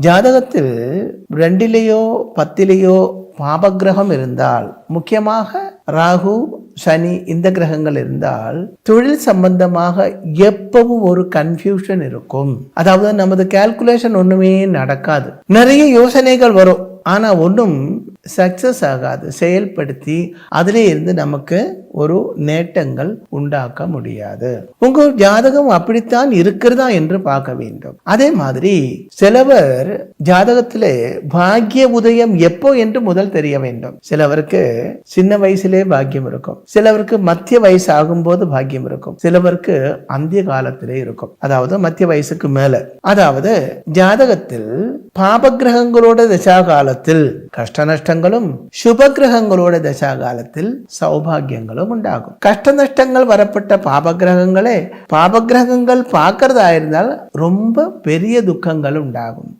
ஜாதகத்தில் 2லேயோ 10லேயோ பாபகிரகம் இருந்தால், முக்கியமாக ராகு சனி இந்த கிரகங்கள் இருந்தால் தொழில் சம்பந்தமாக எப்பவும் ஒரு கன்ஃபியூஷன் இருக்கும். அதாவது நமது கால்குலேஷன் ஒண்ணுமே நடக்காது. நிறைய யோசனைகள் வரும், ஆனா ஒன்றும் சக்சஸ் ஆகாது. செயல்படுத்தி அதிலே இருந்து நமக்கு ஒரு நேட்டங்கள் உண்டாக்க முடியாது. உங்க ஜாதகம் அப்படித்தான் இருக்கிறதா என்று பார்க்க வேண்டும். அதே மாதிரி சிலவர் ஜாதகத்திலே பாக்கிய உதயம் எப்போ என்று முதல் தெரிய வேண்டும். சிலவருக்கு சின்ன வயசிலே பாக்கியம் இருக்கும், சிலவருக்கு மத்திய வயசு ஆகும்போது பாக்கியம் இருக்கும், சிலவருக்கு அந்திய காலத்திலே இருக்கும், அதாவது மத்திய வயசுக்கு மேல. அதாவது ஜாதகத்தில் பாபகிரகங்களோட தசாகாலத்தில் கஷ்ட நஷ்டங்களும், சுப கிரகங்களோட தசாகாலத்தில் சௌபாகியங்களும் உண்டாகும். கஷ்ட நஷ்டங்கள் வரப்பட்ட பாபகிரகங்களே பாபகிரகங்கள் பார்க்கறதா இருந்தால் ரொம்ப பெரிய துக்கங்கள் உண்டாகும்.